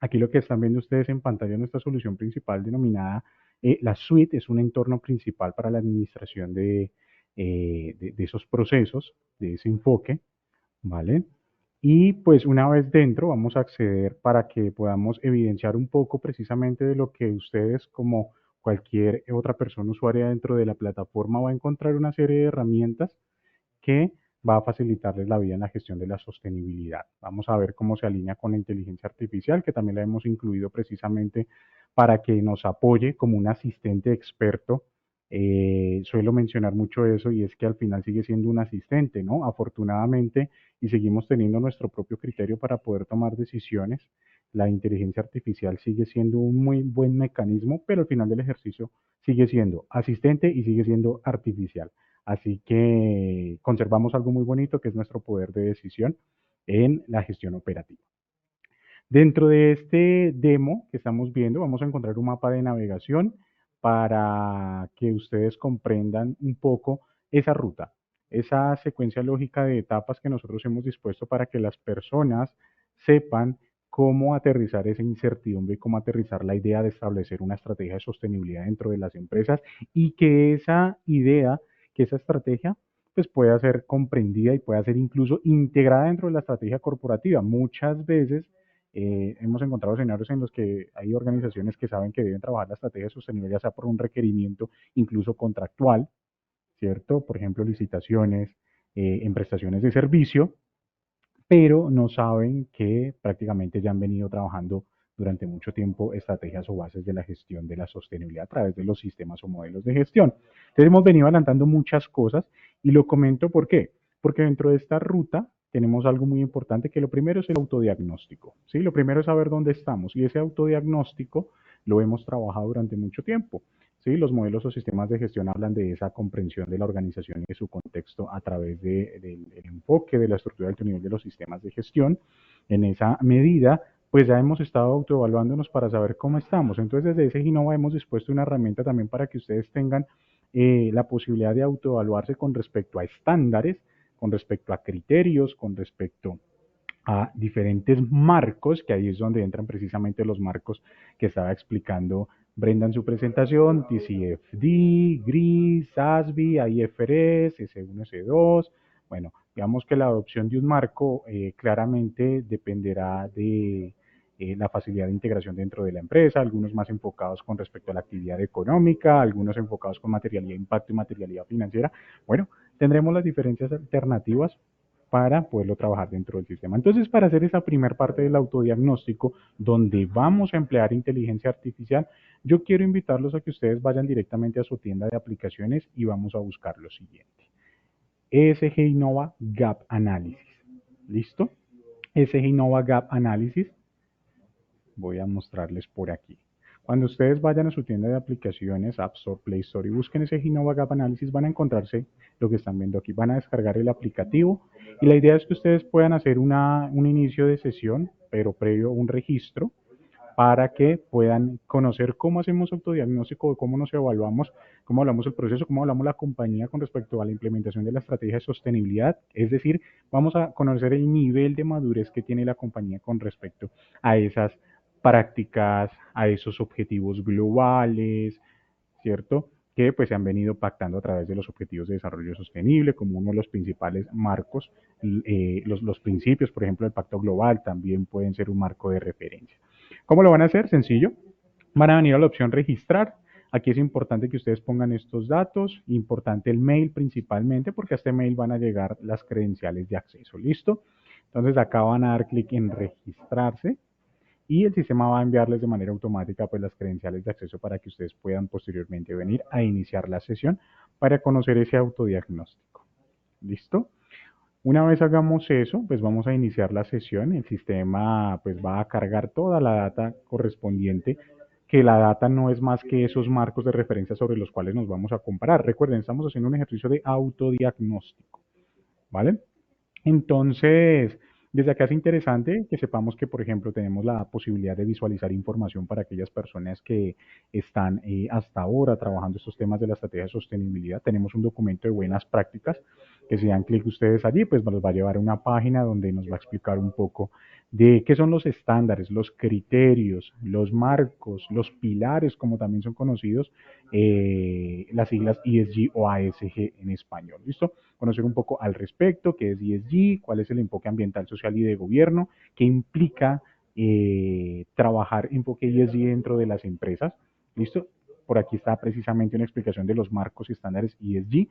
Aquí lo que están viendo ustedes en pantalla es nuestra solución principal denominada la suite, es un entorno principal para la administración de esos procesos, de ese enfoque, ¿vale? Y pues una vez dentro vamos a acceder para que podamos evidenciar un poco precisamente de lo que ustedes como cualquier otra persona usuaria dentro de la plataforma va a encontrar una serie de herramientas que va a facilitarles la vida en la gestión de la sostenibilidad. Vamos a ver cómo se alinea con la inteligencia artificial, que también la hemos incluido precisamente para que nos apoye como un asistente experto. Suelo mencionar mucho eso y es que al final sigue siendo un asistente, ¿no? Afortunadamente, y seguimos teniendo nuestro propio criterio para poder tomar decisiones. La inteligencia artificial sigue siendo un muy buen mecanismo, pero al final del ejercicio sigue siendo asistente y sigue siendo artificial. Así que conservamos algo muy bonito que es nuestro poder de decisión en la gestión operativa. Dentro de este demo que estamos viendo, vamos a encontrar un mapa de navegación para que ustedes comprendan un poco esa ruta, esa secuencia lógica de etapas que nosotros hemos dispuesto para que las personas sepan cómo aterrizar esa incertidumbre y cómo aterrizar la idea de establecer una estrategia de sostenibilidad dentro de las empresas y que esa idea, que esa estrategia pues pueda ser comprendida y pueda ser incluso integrada dentro de la estrategia corporativa. Muchas veces hemos encontrado escenarios en los que hay organizaciones que saben que deben trabajar la estrategia de sostenibilidad, ya sea por un requerimiento incluso contractual, ¿cierto? Por ejemplo, licitaciones, en prestaciones de servicio, pero no saben que prácticamente ya han venido trabajando durante mucho tiempo estrategias o bases de la gestión de la sostenibilidad a través de los sistemas o modelos de gestión. Entonces hemos venido adelantando muchas cosas y lo comento ¿por qué? Porque dentro de esta ruta tenemos algo muy importante que lo primero es el autodiagnóstico, ¿sí? Lo primero es saber dónde estamos y ese autodiagnóstico lo hemos trabajado durante mucho tiempo. ¿Sí? Los modelos o sistemas de gestión hablan de esa comprensión de la organización y de su contexto a través del enfoque de la estructura de alto nivel de los sistemas de gestión. En esa medida, pues ya hemos estado autoevaluándonos para saber cómo estamos. Entonces, desde ese Ginova hemos dispuesto una herramienta también para que ustedes tengan la posibilidad de autoevaluarse con respecto a estándares, con respecto a criterios, con respecto a diferentes marcos, que ahí es donde entran precisamente los marcos que estaba explicando Brenda en su presentación, TCFD, GRIS, SASB, IFRS, S1, S2. Bueno, digamos que la adopción de un marco claramente dependerá de la facilidad de integración dentro de la empresa, algunos más enfocados con respecto a la actividad económica, algunos enfocados con materialidad, impacto y materialidad financiera. Bueno, tendremos las diferentes alternativas para poderlo trabajar dentro del sistema. Entonces, para hacer esa primera parte del autodiagnóstico, donde vamos a emplear inteligencia artificial, yo quiero invitarlos a que ustedes vayan directamente a su tienda de aplicaciones y vamos a buscar lo siguiente. ESG Innova Gap Analysis. ¿Listo? ESG Innova Gap Analysis. Voy a mostrarles por aquí. Cuando ustedes vayan a su tienda de aplicaciones, App Store, Play Store y busquen ese Ginova Gap Analysis, van a encontrarse lo que están viendo aquí. Van a descargar el aplicativo y la idea es que ustedes puedan hacer un inicio de sesión, pero previo a un registro, para que puedan conocer cómo hacemos autodiagnóstico, cómo nos evaluamos, cómo hablamos el proceso, cómo hablamos la compañía con respecto a la implementación de la estrategia de sostenibilidad. Es decir, vamos a conocer el nivel de madurez que tiene la compañía con respecto a esas prácticas, a esos objetivos globales, ¿cierto? Que pues se han venido pactando a través de los objetivos de desarrollo sostenible como uno de los principales marcos, los principios, por ejemplo, del Pacto Global también pueden ser un marco de referencia. ¿Cómo lo van a hacer? Sencillo. Van a venir a la opción registrar. Aquí es importante que ustedes pongan estos datos, importante el mail principalmente, porque a este mail van a llegar las credenciales de acceso. ¿Listo? Entonces acá van a dar clic en registrarse y el sistema va a enviarles de manera automática pues las credenciales de acceso para que ustedes puedan posteriormente venir a iniciar la sesión para conocer ese autodiagnóstico. ¿Listo? Una vez hagamos eso, pues vamos a iniciar la sesión. El sistema pues va a cargar toda la data correspondiente, que la data no es más que esos marcos de referencia sobre los cuales nos vamos a comparar. Recuerden, estamos haciendo un ejercicio de autodiagnóstico, ¿vale? Entonces, Desde acá es interesante que sepamos que, por ejemplo, tenemos la posibilidad de visualizar información para aquellas personas que están hasta ahora trabajando estos temas de la estrategia de sostenibilidad. Tenemos un documento de buenas prácticas que si dan clic ustedes allí, pues nos va a llevar a una página donde nos va a explicar un poco de qué son los estándares, los criterios, los marcos, los pilares, como también son conocidos, las siglas ESG o ASG en español. ¿Listo? Conocer un poco al respecto, qué es ESG, cuál es el enfoque ambiental, social y de gobierno, qué implica trabajar enfoque ESG dentro de las empresas. ¿Listo? Por aquí está precisamente una explicación de los marcos y estándares ESG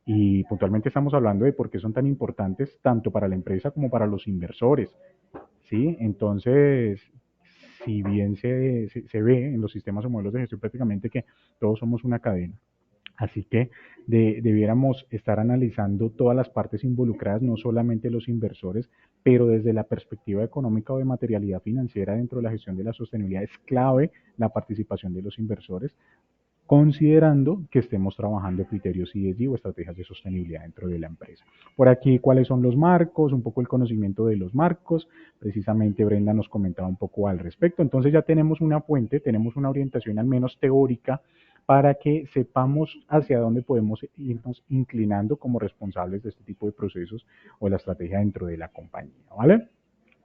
y puntualmente estamos hablando de por qué son tan importantes tanto para la empresa como para los inversores. ¿Sí? Entonces, si bien se ve en los sistemas o modelos de gestión prácticamente que todos somos una cadena, así que debiéramos estar analizando todas las partes involucradas, no solamente los inversores, pero desde la perspectiva económica o de materialidad financiera dentro de la gestión de la sostenibilidad es clave la participación de los inversores, considerando que estemos trabajando criterios ESG o estrategias de sostenibilidad dentro de la empresa. Por aquí, ¿cuáles son los marcos? Un poco el conocimiento de los marcos. Precisamente Brenda nos comentaba un poco al respecto. Entonces ya tenemos una fuente, tenemos una orientación al menos teórica para que sepamos hacia dónde podemos irnos inclinando como responsables de este tipo de procesos o de la estrategia dentro de la compañía, ¿vale?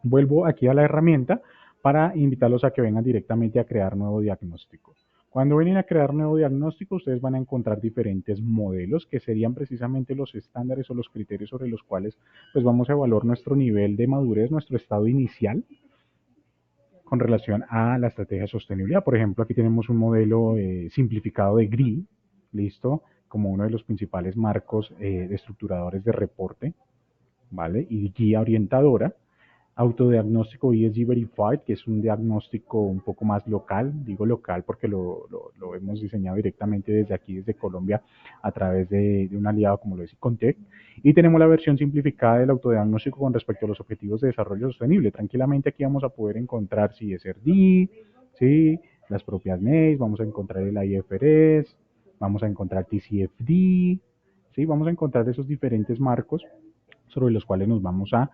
Vuelvo aquí a la herramienta para invitarlos a que vengan directamente a crear nuevo diagnóstico. Cuando vienen a crear nuevo diagnóstico, ustedes van a encontrar diferentes modelos que serían precisamente los estándares o los criterios sobre los cuales pues vamos a evaluar nuestro nivel de madurez, nuestro estado inicial con relación a la estrategia de sostenibilidad. Por ejemplo, aquí tenemos un modelo simplificado de GRI, listo, como uno de los principales marcos de estructuradores de reporte, ¿vale? Y guía orientadora. Autodiagnóstico ESG Verified, que es un diagnóstico un poco más local, digo local porque lo hemos diseñado directamente desde aquí, desde Colombia, a través de un aliado como lo es Contec. Y tenemos la versión simplificada del autodiagnóstico con respecto a los objetivos de desarrollo sostenible. Tranquilamente aquí vamos a poder encontrar CSRD, ¿sí? Las propias NES, vamos a encontrar el IFRS, vamos a encontrar TCFD, ¿sí? Vamos a encontrar esos diferentes marcos sobre los cuales nos vamos a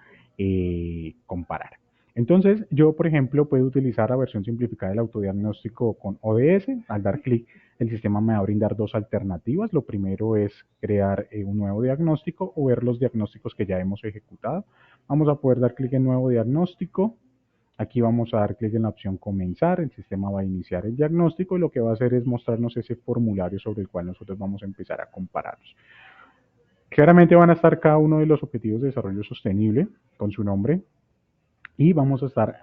comparar. Entonces, yo, por ejemplo, puedo utilizar la versión simplificada del autodiagnóstico con ODS. Al dar clic, el sistema me va a brindar dos alternativas. Lo primero es crear un nuevo diagnóstico o ver los diagnósticos que ya hemos ejecutado. Vamos a poder dar clic en nuevo diagnóstico. Aquí vamos a dar clic en la opción comenzar, el sistema va a iniciar el diagnóstico y lo que va a hacer es mostrarnos ese formulario sobre el cual nosotros vamos a empezar a compararlos. Claramente van a estar cada uno de los objetivos de desarrollo sostenible con su nombre y vamos a estar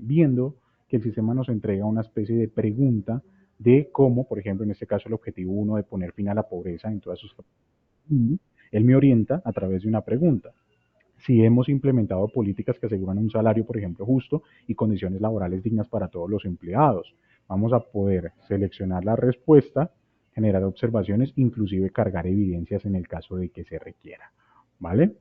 viendo que el sistema nos entrega una especie de pregunta de cómo, por ejemplo, en este caso el objetivo 1 de poner fin a la pobreza en todas sus capacidades. Él me orienta a través de una pregunta. Si hemos implementado políticas que aseguran un salario, por ejemplo, justo y condiciones laborales dignas para todos los empleados. Vamos a poder seleccionar la respuesta, generar observaciones, inclusive cargar evidencias en el caso de que se requiera. ¿Vale?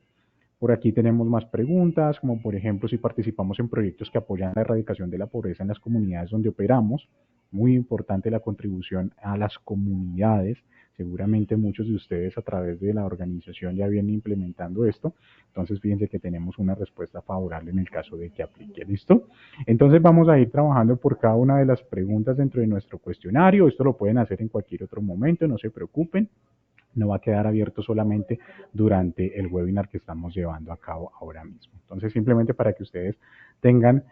Por aquí tenemos más preguntas, como por ejemplo si participamos en proyectos que apoyan la erradicación de la pobreza en las comunidades donde operamos. Muy importante la contribución a las comunidades. Seguramente muchos de ustedes a través de la organización ya vienen implementando esto. Entonces fíjense que tenemos una respuesta favorable en el caso de que aplique. ¿Listo? Entonces vamos a ir trabajando por cada una de las preguntas dentro de nuestro cuestionario. Esto lo pueden hacer en cualquier otro momento, no se preocupen. No va a quedar abierto solamente durante el webinar que estamos llevando a cabo ahora mismo. Entonces, simplemente para que ustedes tengan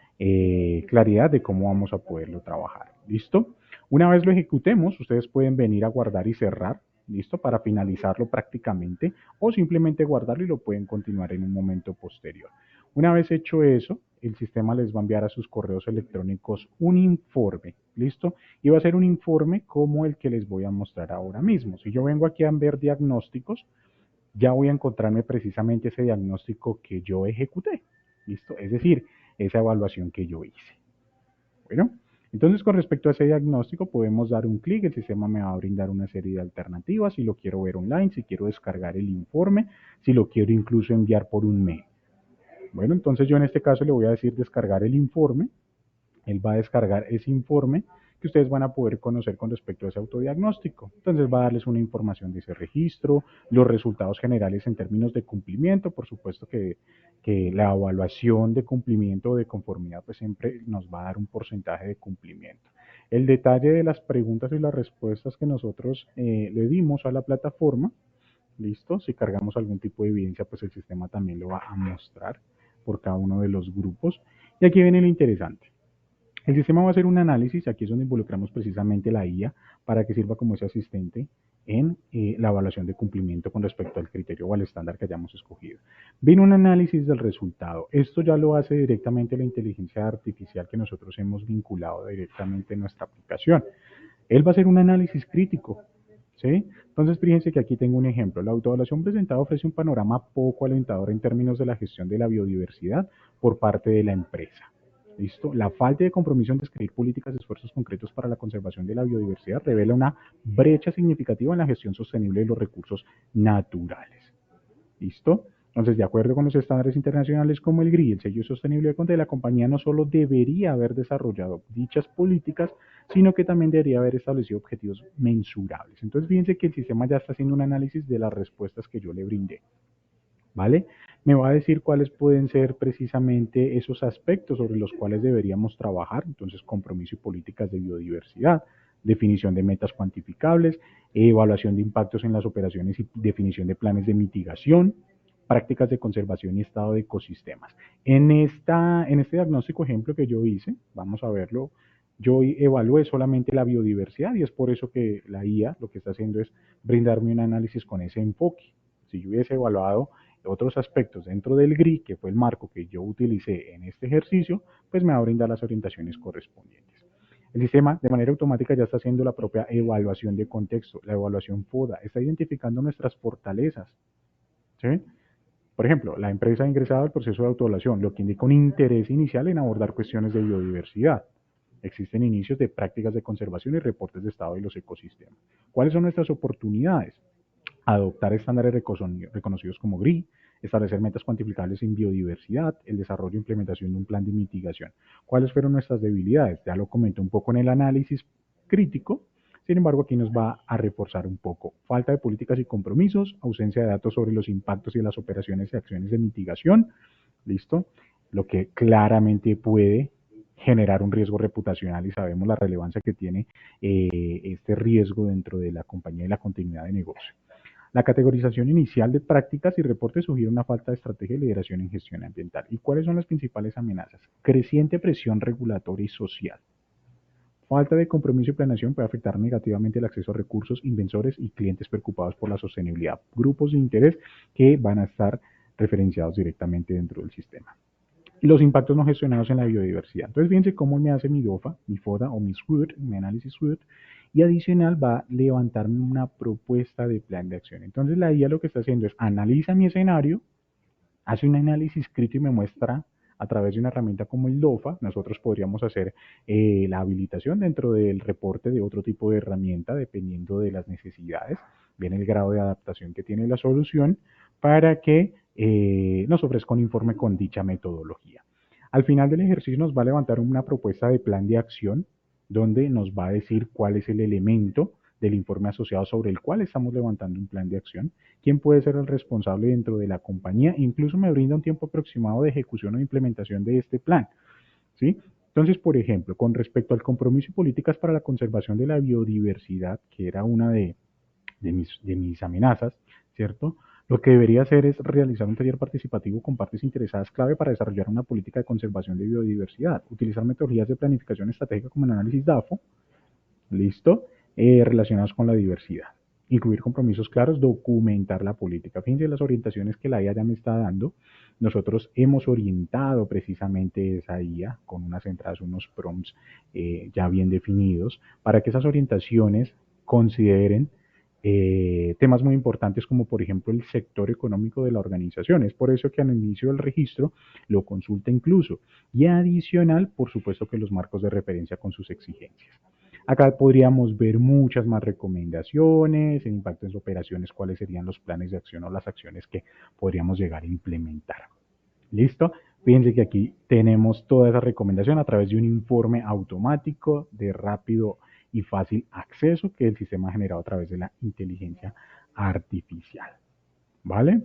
claridad de cómo vamos a poderlo trabajar. ¿Listo? Una vez lo ejecutemos, ustedes pueden venir a guardar y cerrar. ¿Listo? Para finalizarlo prácticamente o simplemente guardarlo y lo pueden continuar en un momento posterior. Una vez hecho eso, el sistema les va a enviar a sus correos electrónicos un informe, ¿listo? Y va a ser un informe como el que les voy a mostrar ahora mismo. Si yo vengo aquí a ver diagnósticos, ya voy a encontrarme precisamente ese diagnóstico que yo ejecuté, ¿listo? Es decir, esa evaluación que yo hice. Bueno, entonces con respecto a ese diagnóstico podemos dar un clic, el sistema me va a brindar una serie de alternativas, si lo quiero ver online, si quiero descargar el informe, si lo quiero incluso enviar por un mail. Bueno, entonces yo en este caso le voy a decir descargar el informe. Él va a descargar ese informe que ustedes van a poder conocer con respecto a ese autodiagnóstico. Entonces va a darles una información de ese registro, los resultados generales en términos de cumplimiento, por supuesto que la evaluación de cumplimiento o de conformidad pues siempre nos va a dar un porcentaje de cumplimiento. El detalle de las preguntas y las respuestas que nosotros le dimos a la plataforma, listo, si cargamos algún tipo de evidencia pues el sistema también lo va a mostrar por cada uno de los grupos. Y aquí viene lo interesante. El sistema va a hacer un análisis, aquí es donde involucramos precisamente la IA para que sirva como ese asistente en la evaluación de cumplimiento con respecto al criterio o al estándar que hayamos escogido. Viene un análisis del resultado. Esto ya lo hace directamente la inteligencia artificial que nosotros hemos vinculado directamente en nuestra aplicación. Él va a hacer un análisis crítico, ¿sí? Entonces, fíjense que aquí tengo un ejemplo. La autoevaluación presentada ofrece un panorama poco alentador en términos de la gestión de la biodiversidad por parte de la empresa. ¿Listo? La falta de compromiso en describir políticas y esfuerzos concretos para la conservación de la biodiversidad revela una brecha significativa en la gestión sostenible de los recursos naturales. ¿Listo? Entonces, de acuerdo con los estándares internacionales como el GRI, el sello de sostenibilidad contra la compañía no solo debería haber desarrollado dichas políticas, sino que también debería haber establecido objetivos mensurables. Entonces, fíjense que el sistema ya está haciendo un análisis de las respuestas que yo le brindé. ¿Vale? Me va a decir cuáles pueden ser precisamente esos aspectos sobre los cuales deberíamos trabajar. Entonces, compromiso y políticas de biodiversidad, definición de metas cuantificables, evaluación de impactos en las operaciones y definición de planes de mitigación, prácticas de conservación y estado de ecosistemas. En este diagnóstico ejemplo que yo hice, vamos a verlo, yo evalué solamente la biodiversidad y es por eso que la IA lo que está haciendo es brindarme un análisis con ese enfoque. Si yo hubiese evaluado otros aspectos dentro del GRI, que fue el marco que yo utilicé en este ejercicio, pues me va a brindar las orientaciones correspondientes. El sistema de manera automática ya está haciendo la propia evaluación de contexto, la evaluación FODA, está identificando nuestras fortalezas. ¿Sí? Por ejemplo, la empresa ha ingresado al proceso de autoevaluación, lo que indica un interés inicial en abordar cuestiones de biodiversidad. Existen inicios de prácticas de conservación y reportes de estado de los ecosistemas. ¿Cuáles son nuestras oportunidades? Adoptar estándares reconocidos como GRI, establecer metas cuantificables en biodiversidad, el desarrollo e implementación de un plan de mitigación. ¿Cuáles fueron nuestras debilidades? Ya lo comenté un poco en el análisis crítico, sin embargo aquí nos va a reforzar un poco. Falta de políticas y compromisos, ausencia de datos sobre los impactos y las operaciones y acciones de mitigación, ¿listo? Lo que claramente puede generar un riesgo reputacional y sabemos la relevancia que tiene este riesgo dentro de la compañía y la continuidad de negocio. La categorización inicial de prácticas y reportes sugiere una falta de estrategia y lideración en gestión ambiental. ¿Y cuáles son las principales amenazas? Creciente presión regulatoria y social. Falta de compromiso y planeación puede afectar negativamente el acceso a recursos, inversores y clientes preocupados por la sostenibilidad. Grupos de interés que van a estar referenciados directamente dentro del sistema. Los impactos no gestionados en la biodiversidad. Entonces, fíjense cómo me hace mi DOFA, mi FODA o mi SWOT, mi análisis SWOT, y adicional va a levantarme una propuesta de plan de acción. Entonces, la IA lo que está haciendo es analiza mi escenario, hace un análisis crítico y me muestra a través de una herramienta como el DOFA, nosotros podríamos hacer la habilitación dentro del reporte de otro tipo de herramienta, dependiendo de las necesidades, viene el grado de adaptación que tiene la solución, para que nos ofrezca un informe con dicha metodología. Al final del ejercicio nos va a levantar una propuesta de plan de acción, donde nos va a decir cuál es el elemento del informe asociado sobre el cual estamos levantando un plan de acción, quién puede ser el responsable dentro de la compañía, incluso me brinda un tiempo aproximado de ejecución o implementación de este plan, ¿sí? Entonces, por ejemplo, con respecto al compromiso y políticas para la conservación de la biodiversidad, que era una de mis amenazas, ¿cierto? Lo que debería hacer es realizar un taller participativo con partes interesadas clave para desarrollar una política de conservación de biodiversidad, utilizar metodologías de planificación estratégica como el análisis DAFO, ¿listo? Relacionados con la diversidad. Incluir compromisos claros, documentar la política. Fíjense las orientaciones que la IA ya me está dando. Nosotros hemos orientado precisamente esa IA con unas entradas, unos prompts ya bien definidos, para que esas orientaciones consideren temas muy importantes como por ejemplo el sector económico de la organización. Es por eso que al inicio del registro lo consulta incluso. Y adicional, por supuesto que los marcos de referencia con sus exigencias. Acá podríamos ver muchas más recomendaciones, el impacto en sus operaciones, cuáles serían los planes de acción o las acciones que podríamos llegar a implementar. ¿Listo? Fíjense que aquí tenemos toda esa recomendación a través de un informe automático de rápido y fácil acceso que el sistema ha generado a través de la inteligencia artificial. ¿Vale?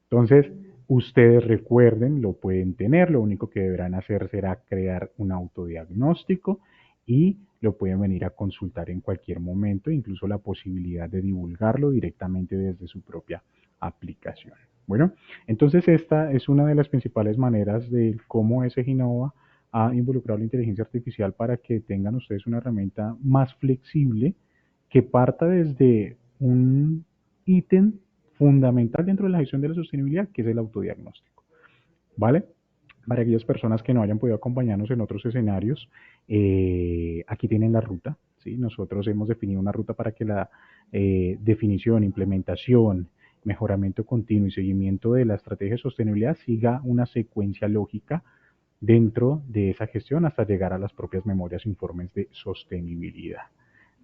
Entonces, ustedes recuerden, lo pueden tener, lo único que deberán hacer será crear un autodiagnóstico y lo pueden venir a consultar en cualquier momento, incluso la posibilidad de divulgarlo directamente desde su propia aplicación. Bueno, entonces esta es una de las principales maneras de cómo SGINOVA ha involucrado la inteligencia artificial para que tengan ustedes una herramienta más flexible que parta desde un ítem fundamental dentro de la gestión de la sostenibilidad, que es el autodiagnóstico. ¿Vale? Para aquellas personas que no hayan podido acompañarnos en otros escenarios, aquí tienen la ruta. ¿Sí? Nosotros hemos definido una ruta para que la definición, implementación, mejoramiento continuo y seguimiento de la estrategia de sostenibilidad siga una secuencia lógica dentro de esa gestión hasta llegar a las propias memorias informes de sostenibilidad.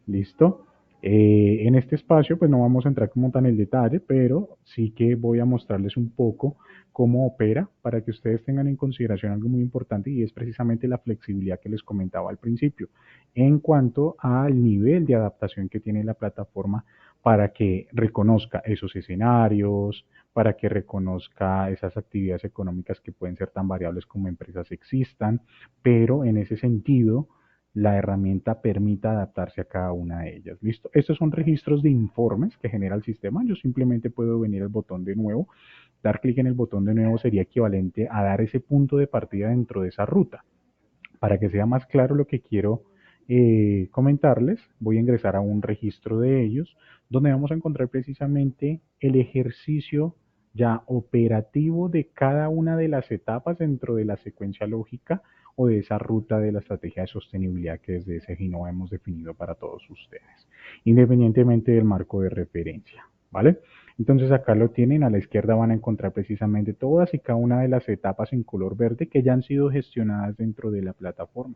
¿Listo? En este espacio pues no vamos a entrar como tan en detalle, pero sí que voy a mostrarles un poco cómo opera para que ustedes tengan en consideración algo muy importante y es precisamente la flexibilidad que les comentaba al principio en cuanto al nivel de adaptación que tiene la plataforma para que reconozca esos escenarios, para que reconozca esas actividades económicas que pueden ser tan variables como empresas existan, pero en ese sentido la herramienta permita adaptarse a cada una de ellas. ¿Listo? Estos son registros de informes que genera el sistema. Yo simplemente puedo venir al botón de nuevo. Dar clic en el botón de nuevo sería equivalente a dar ese punto de partida dentro de esa ruta. Para que sea más claro lo que quiero comentarles, voy a ingresar a un registro de ellos, donde vamos a encontrar precisamente el ejercicio ya operativo de cada una de las etapas dentro de la secuencia lógica o de esa ruta de la estrategia de sostenibilidad que desde ese GINOVA hemos definido para todos ustedes, independientemente del marco de referencia, ¿vale? Entonces acá lo tienen, a la izquierda van a encontrar precisamente todas y cada una de las etapas en color verde que ya han sido gestionadas dentro de la plataforma.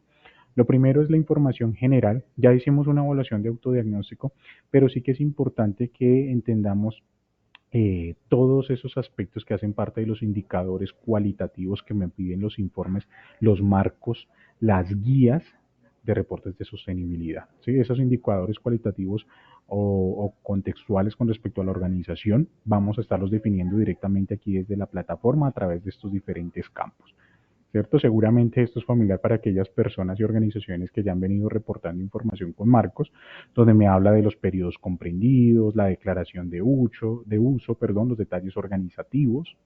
Lo primero es la información general, ya hicimos una evaluación de autodiagnóstico, pero sí que es importante que entendamos todos esos aspectos que hacen parte de los indicadores cualitativos que me piden los informes, los marcos, las guías de reportes de sostenibilidad. ¿Sí? Esos indicadores cualitativos o contextuales con respecto a la organización, vamos a estarlos definiendo directamente aquí desde la plataforma a través de estos diferentes campos. ¿Cierto? Seguramente esto es familiar para aquellas personas y organizaciones que ya han venido reportando información con marcos, donde me habla de los periodos comprendidos, la declaración de uso, los detalles organizativos,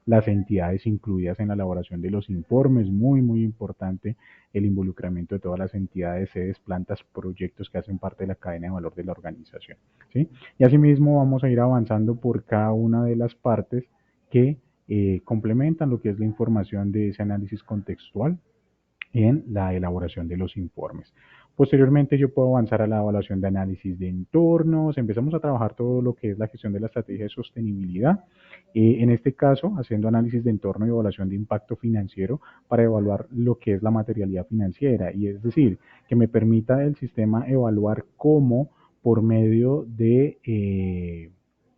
las entidades incluidas en la elaboración de los informes, muy importante el involucramiento de todas las entidades, sedes, plantas, proyectos que hacen parte de la cadena de valor de la organización. ¿Sí? Y asimismo vamos a ir avanzando por cada una de las partes que complementan lo que es la información de ese análisis contextual en la elaboración de los informes. Posteriormente yo puedo avanzar a la evaluación de análisis de entornos, empezamos a trabajar todo lo que es la gestión de la estrategia de sostenibilidad, en este caso haciendo análisis de entorno y evaluación de impacto financiero para evaluar lo que es la materialidad financiera y es decir, que me permita el sistema evaluar cómo por medio de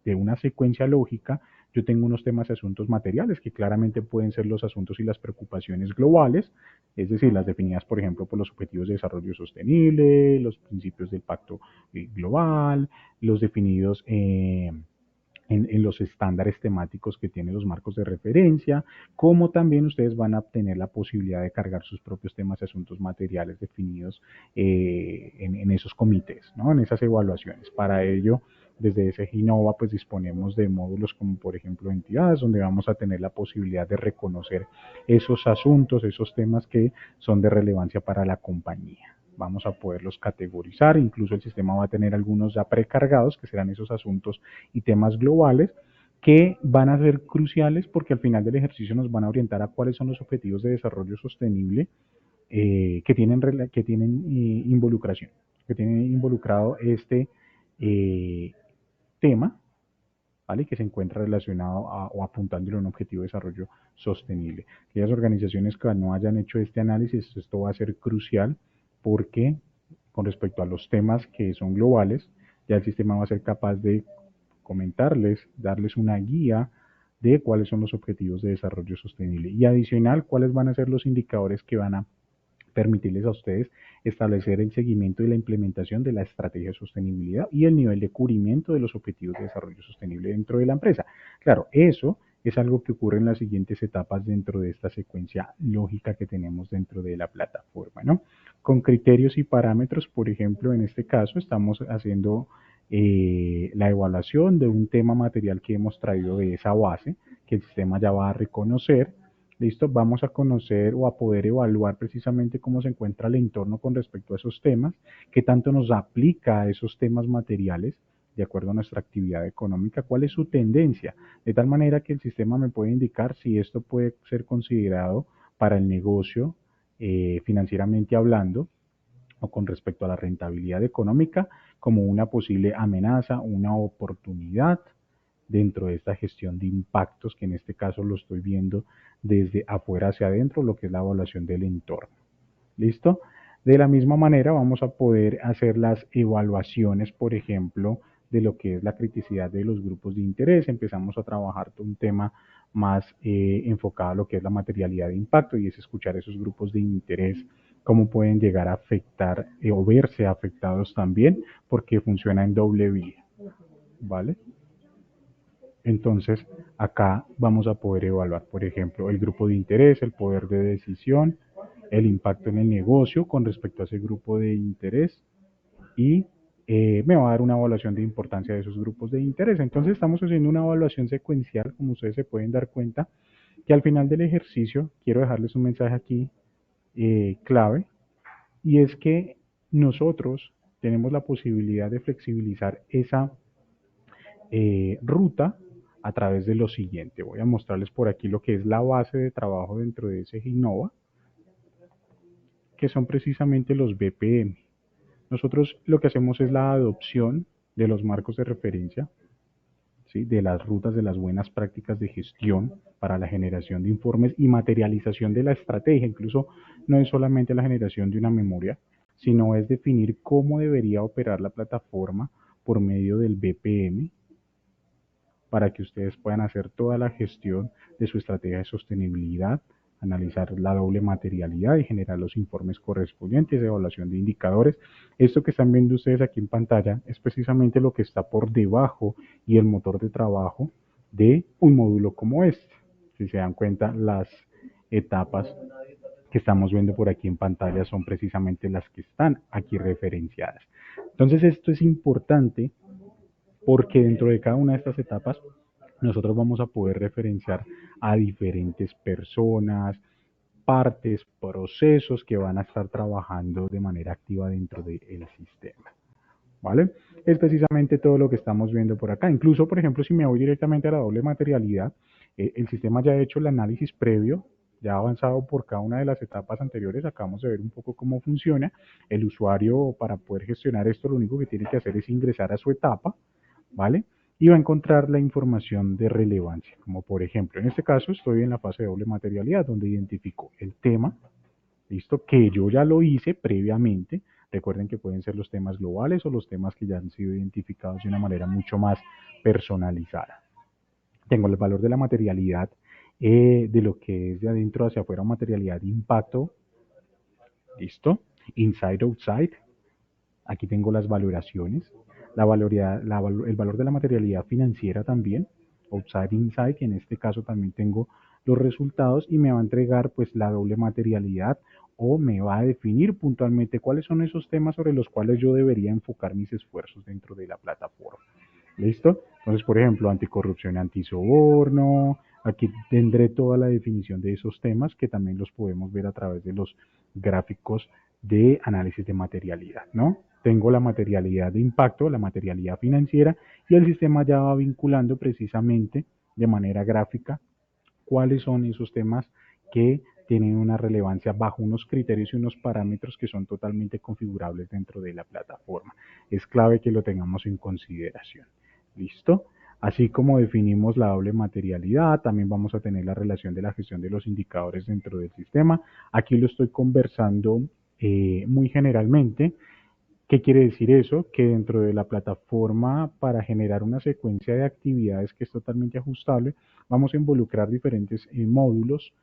una secuencia lógica yo tengo unos temas y asuntos materiales que claramente pueden ser los asuntos y las preocupaciones globales, es decir, las definidas, por ejemplo, por los Objetivos de Desarrollo Sostenible, los principios del Pacto Global, los definidos en los estándares temáticos que tienen los marcos de referencia, como también ustedes van a tener la posibilidad de cargar sus propios temas y asuntos materiales definidos en esos comités, ¿no? En esas evaluaciones. Para ello, desde ese GINOVA, pues disponemos de módulos como por ejemplo entidades, donde vamos a tener la posibilidad de reconocer esos asuntos, esos temas que son de relevancia para la compañía. Vamos a poderlos categorizar, incluso el sistema va a tener algunos ya precargados, que serán esos asuntos y temas globales, que van a ser cruciales porque al final del ejercicio nos van a orientar a cuáles son los objetivos de desarrollo sostenible que tienen involucración, que tienen involucrado este eh, tema, ¿vale? Que se encuentra relacionado o apuntándole a un objetivo de desarrollo sostenible. Aquellas organizaciones que no hayan hecho este análisis, esto va a ser crucial porque con respecto a los temas que son globales, ya el sistema va a ser capaz de comentarles, darles una guía de cuáles son los objetivos de desarrollo sostenible. Y adicional, cuáles van a ser los indicadores que van a permitirles a ustedes establecer el seguimiento y la implementación de la estrategia de sostenibilidad y el nivel de cubrimiento de los objetivos de desarrollo sostenible dentro de la empresa. Claro, eso es algo que ocurre en las siguientes etapas dentro de esta secuencia lógica que tenemos dentro de la plataforma, ¿no? Con criterios y parámetros, por ejemplo, en este caso estamos haciendo la evaluación de un tema material que hemos traído de esa base, que el sistema ya va a reconocer. Listo, vamos a conocer o a poder evaluar precisamente cómo se encuentra el entorno con respecto a esos temas, qué tanto nos aplica a esos temas materiales de acuerdo a nuestra actividad económica, cuál es su tendencia, de tal manera que el sistema me puede indicar si esto puede ser considerado para el negocio financieramente hablando o con respecto a la rentabilidad económica como una posible amenaza, una oportunidad dentro de esta gestión de impactos, que en este caso lo estoy viendo desde afuera hacia adentro, lo que es la evaluación del entorno. ¿Listo? De la misma manera vamos a poder hacer las evaluaciones, por ejemplo, de lo que es la criticidad de los grupos de interés. Empezamos a trabajar un tema más enfocado a lo que es la materialidad de impacto y es escuchar esos grupos de interés, cómo pueden llegar a afectar o verse afectados también, porque funciona en doble vía. ¿Vale? Entonces, acá vamos a poder evaluar, por ejemplo, el grupo de interés, el poder de decisión, el impacto en el negocio con respecto a ese grupo de interés y me va a dar una evaluación de importancia de esos grupos de interés. Entonces, estamos haciendo una evaluación secuencial, como ustedes se pueden dar cuenta, que al final del ejercicio quiero dejarles un mensaje aquí clave, y es que nosotros tenemos la posibilidad de flexibilizar esa ruta a través de lo siguiente. Voy a mostrarles por aquí lo que es la base de trabajo dentro de ese Innova, que son precisamente los BPM. Nosotros lo que hacemos es la adopción de los marcos de referencia, ¿sí? De las rutas de las buenas prácticas de gestión para la generación de informes y materialización de la estrategia. Incluso no es solamente la generación de una memoria, sino es definir cómo debería operar la plataforma por medio del BPM, para que ustedes puedan hacer toda la gestión de su estrategia de sostenibilidad, analizar la doble materialidad y generar los informes correspondientes de evaluación de indicadores. Esto que están viendo ustedes aquí en pantalla es precisamente lo que está por debajo y el motor de trabajo de un módulo como este. Si se dan cuenta, las etapas que estamos viendo por aquí en pantalla son precisamente las que están aquí referenciadas. Entonces esto es importante porque dentro de cada una de estas etapas nosotros vamos a poder referenciar a diferentes personas, partes, procesos que van a estar trabajando de manera activa dentro del sistema. ¿Vale? Es precisamente todo lo que estamos viendo por acá. Incluso, por ejemplo, si me voy directamente a la doble materialidad, el sistema ya ha hecho el análisis previo, ya ha avanzado por cada una de las etapas anteriores. Acabamos de ver un poco cómo funciona. El usuario, para poder gestionar esto, lo único que tiene que hacer es ingresar a su etapa, ¿vale? Y va a encontrar la información de relevancia, como por ejemplo, en este caso estoy en la fase de doble materialidad, donde identifico el tema, listo, que yo ya lo hice previamente. Recuerden que pueden ser los temas globales o los temas que ya han sido identificados de una manera mucho más personalizada. Tengo el valor de la materialidad, de lo que es de adentro hacia afuera, materialidad de impacto, listo, inside, outside. Aquí tengo las valoraciones, el valor de la materialidad financiera también, outside, inside, que en este caso también tengo los resultados y me va a entregar pues la doble materialidad o me va a definir puntualmente cuáles son esos temas sobre los cuales yo debería enfocar mis esfuerzos dentro de la plataforma. ¿Listo? Entonces, por ejemplo, anticorrupción, antisoborno. Aquí tendré toda la definición de esos temas que también los podemos ver a través de los gráficos de análisis de materialidad, ¿no? Tengo la materialidad de impacto, la materialidad financiera y el sistema ya va vinculando precisamente de manera gráfica cuáles son esos temas que tienen una relevancia bajo unos criterios y unos parámetros que son totalmente configurables dentro de la plataforma. Es clave que lo tengamos en consideración. ¿Listo? Así como definimos la doble materialidad, también vamos a tener la relación de la gestión de los indicadores dentro del sistema. Aquí lo estoy conversando muy generalmente. ¿Qué quiere decir eso? Que dentro de la plataforma, para generar una secuencia de actividades que es totalmente ajustable, vamos a involucrar diferentes módulos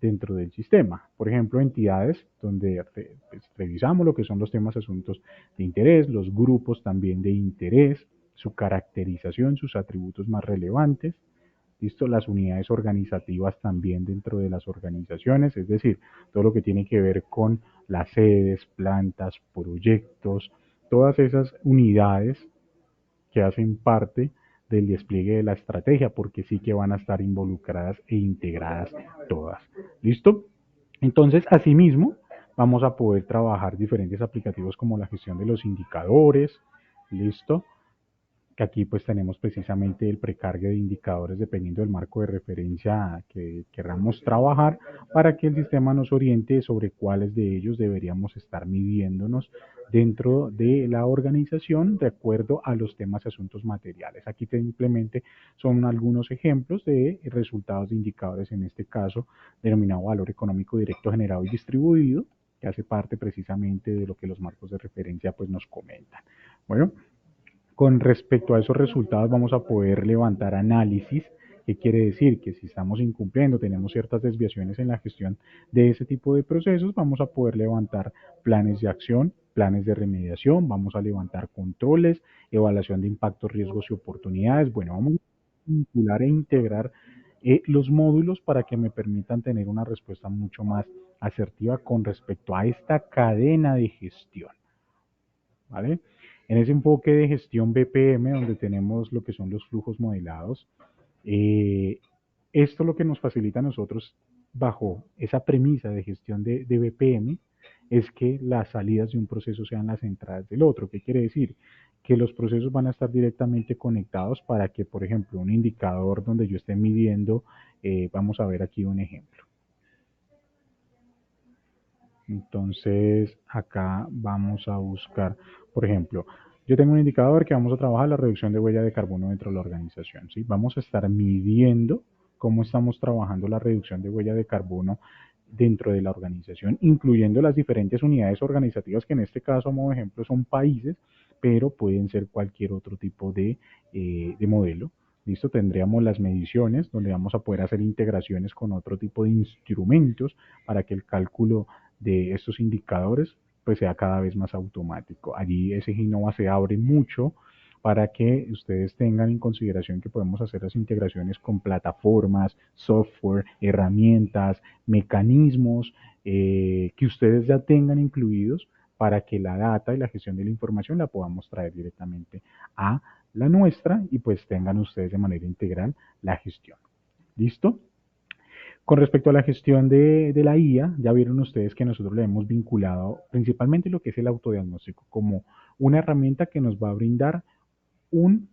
dentro del sistema. Por ejemplo, entidades donde pues, revisamos lo que son los temas, asuntos de interés, los grupos también de interés, su caracterización, sus atributos más relevantes. ¿Listo? Las unidades organizativas también dentro de las organizaciones, es decir, todo lo que tiene que ver con las sedes, plantas, proyectos, todas esas unidades que hacen parte del despliegue de la estrategia, porque sí que van a estar involucradas e integradas todas. ¿Listo? Entonces, asimismo, vamos a poder trabajar diferentes aplicativos como la gestión de los indicadores, ¿listo? Que aquí pues tenemos precisamente el precargue de indicadores dependiendo del marco de referencia que queramos trabajar para que el sistema nos oriente sobre cuáles de ellos deberíamos estar midiéndonos dentro de la organización de acuerdo a los temas y asuntos materiales. Aquí simplemente son algunos ejemplos de resultados de indicadores, en este caso denominado valor económico directo generado y distribuido, que hace parte precisamente de lo que los marcos de referencia pues nos comentan. Bueno, con respecto a esos resultados vamos a poder levantar análisis. ¿Qué quiere decir? Que si estamos incumpliendo, tenemos ciertas desviaciones en la gestión de ese tipo de procesos, vamos a poder levantar planes de acción, planes de remediación, vamos a levantar controles, evaluación de impactos, riesgos y oportunidades. Bueno, vamos a vincular e integrar los módulos para que me permitan tener una respuesta mucho más asertiva con respecto a esta cadena de gestión. ¿Vale? En ese enfoque de gestión BPM, donde tenemos lo que son los flujos modelados, eh, esto lo que nos facilita a nosotros, bajo esa premisa de gestión de BPM, es que las salidas de un proceso sean las entradas del otro. ¿Qué quiere decir? Que los procesos van a estar directamente conectados para que, por ejemplo, un indicador donde yo esté midiendo, vamos a ver aquí un ejemplo. Entonces, acá vamos a buscar, por ejemplo, yo tengo un indicador que vamos a trabajar la reducción de huella de carbono dentro de la organización. ¿Sí? Vamos a estar midiendo cómo estamos trabajando la reducción de huella de carbono dentro de la organización, incluyendo las diferentes unidades organizativas, que en este caso, como ejemplo, son países, pero pueden ser cualquier otro tipo de modelo. ¿Listo? Tendríamos las mediciones, donde vamos a poder hacer integraciones con otro tipo de instrumentos para que el cálculo de estos indicadores pues sea cada vez más automático. Allí ese Ginova se abre mucho para que ustedes tengan en consideración que podemos hacer las integraciones con plataformas, software, herramientas, mecanismos que ustedes ya tengan incluidos para que la data y la gestión de la información la podamos traer directamente a la nuestra y pues tengan ustedes de manera integral la gestión. ¿Listo? Con respecto a la gestión de la IA, ya vieron ustedes que nosotros le hemos vinculado principalmente lo que es el autodiagnóstico como una herramienta que nos va a brindar un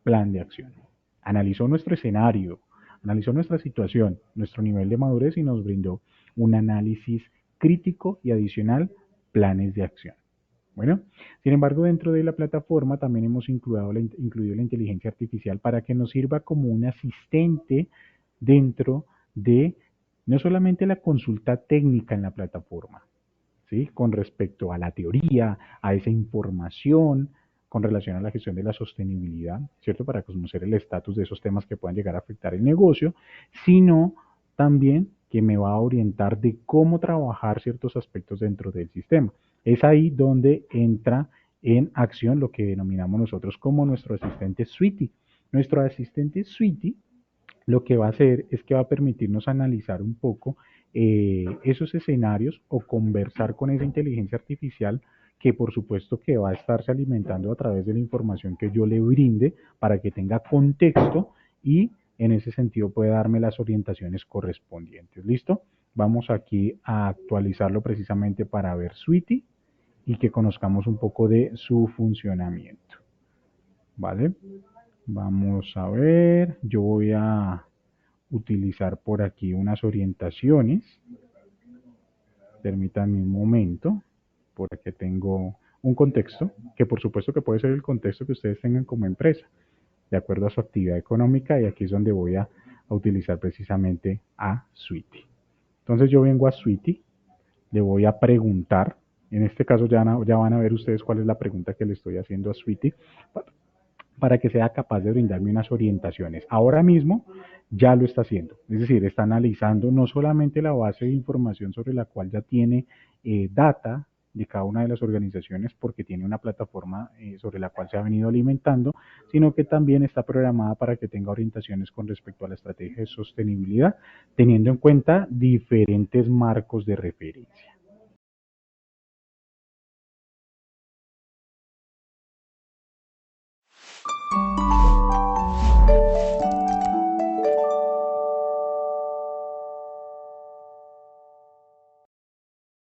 plan de acción. Analizó nuestro escenario, analizó nuestra situación, nuestro nivel de madurez y nos brindó un análisis crítico y adicional planes de acción. Bueno, sin embargo, dentro de la plataforma también hemos incluido la inteligencia artificial para que nos sirva como un asistente dentro de no solamente la consulta técnica en la plataforma, ¿sí? Con respecto a la teoría, a esa información, con relación a la gestión de la sostenibilidad, ¿cierto? Para conocer el estatus de esos temas que puedan llegar a afectar el negocio, sino también que me va a orientar de cómo trabajar ciertos aspectos dentro del sistema. Es ahí donde entra en acción lo que denominamos nosotros como nuestro asistente Sweetie. Nuestro asistente Sweetie lo que va a hacer es que va a permitirnos analizar un poco esos escenarios o conversar con esa inteligencia artificial que por supuesto que va a estarse alimentando a través de la información que yo le brinde para que tenga contexto y en ese sentido puede darme las orientaciones correspondientes. ¿Listo? Vamos aquí a actualizarlo precisamente para ver Sweetie y que conozcamos un poco de su funcionamiento. ¿Vale? Vamos a ver, yo voy a utilizar por aquí unas orientaciones. Permítanme un momento, por aquí tengo un contexto, que por supuesto que puede ser el contexto que ustedes tengan como empresa, de acuerdo a su actividad económica, y aquí es donde voy a utilizar precisamente a Sweetie. Entonces yo vengo a Sweetie, le voy a preguntar, En este caso ya van a ver ustedes cuál es la pregunta que le estoy haciendo a Sweetie para que sea capaz de brindarme unas orientaciones. Ahora mismo ya lo está haciendo, es decir, está analizando no solamente la base de información sobre la cual ya tiene data de cada una de las organizaciones porque tiene una plataforma sobre la cual se ha venido alimentando, sino que también está programada para que tenga orientaciones con respecto a la estrategia de sostenibilidad, teniendo en cuenta diferentes marcos de referencia.